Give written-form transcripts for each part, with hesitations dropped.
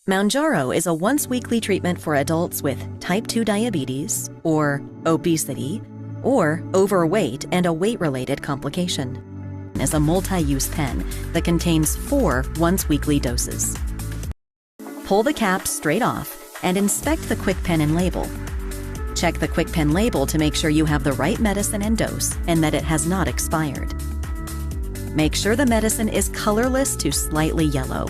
Mounjaro is a once-weekly treatment for adults with type 2 diabetes or obesity or overweight and a weight-related complication. It is a multi-use pen that contains 4 once-weekly doses. Pull the cap straight off and inspect the quick pen and label. Check the quick pen label to make sure you have the right medicine and dose and that it has not expired. Make sure the medicine is colorless to slightly yellow.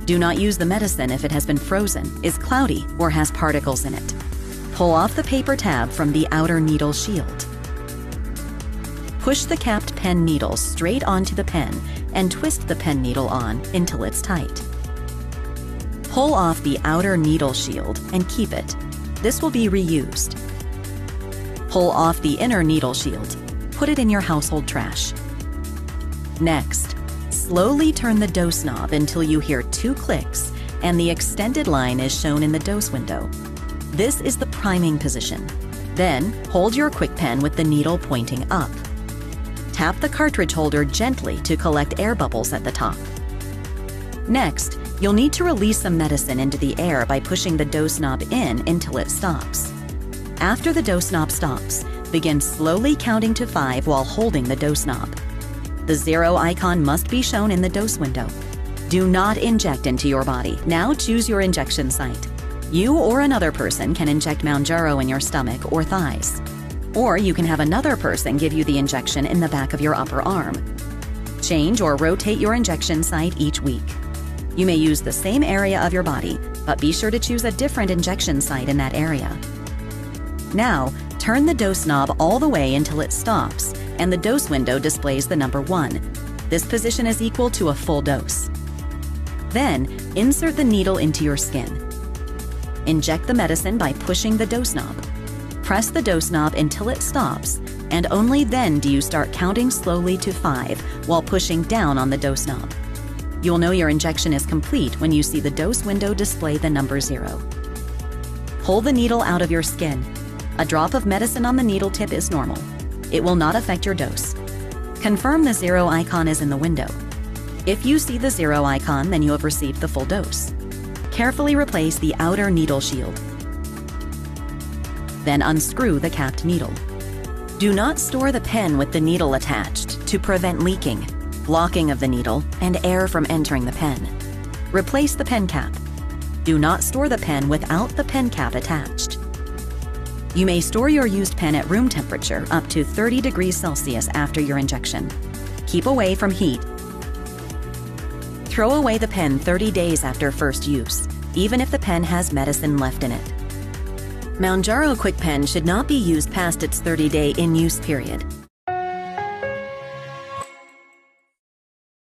Do not use the medicine if it has been frozen, is cloudy, or has particles in it. Pull off the paper tab from the outer needle shield. Push the capped pen needle straight onto the pen and twist the pen needle on until it's tight. Pull off the outer needle shield and keep it. This will be reused. Pull off the inner needle shield. Put it in your household trash. Next, slowly turn the dose knob until you hear 2 clicks and the extended line is shown in the dose window. This is the priming position. Then, hold your quick pen with the needle pointing up. Tap the cartridge holder gently to collect air bubbles at the top. Next, you'll need to release some medicine into the air by pushing the dose knob in until it stops. After the dose knob stops, begin slowly counting to 5 while holding the dose knob. The 0 icon must be shown in the dose window. Do not inject into your body. Now choose your injection site. You or another person can inject Mounjaro in your stomach or thighs. Or you can have another person give you the injection in the back of your upper arm. Change or rotate your injection site each week. You may use the same area of your body, but be sure to choose a different injection site in that area. Now, turn the dose knob all the way until it stops and the dose window displays the number 1. This position is equal to a full dose. Then, insert the needle into your skin. Inject the medicine by pushing the dose knob. Press the dose knob until it stops, and only then do you start counting slowly to 5 while pushing down on the dose knob. You'll know your injection is complete when you see the dose window display the number 0. Pull the needle out of your skin. A drop of medicine on the needle tip is normal. It will not affect your dose. Confirm the 0 icon is in the window. If you see the 0 icon, then you have received the full dose. Carefully replace the outer needle shield. Then unscrew the capped needle. Do not store the pen with the needle attached to prevent leaking, blocking of the needle, and air from entering the pen. Replace the pen cap. Do not store the pen without the pen cap attached. You may store your used pen at room temperature up to 30 degrees Celsius after your injection. Keep away from heat. Throw away the pen 30 days after first use, even if the pen has medicine left in it. Mounjaro Quick Pen should not be used past its 30-day in-use period.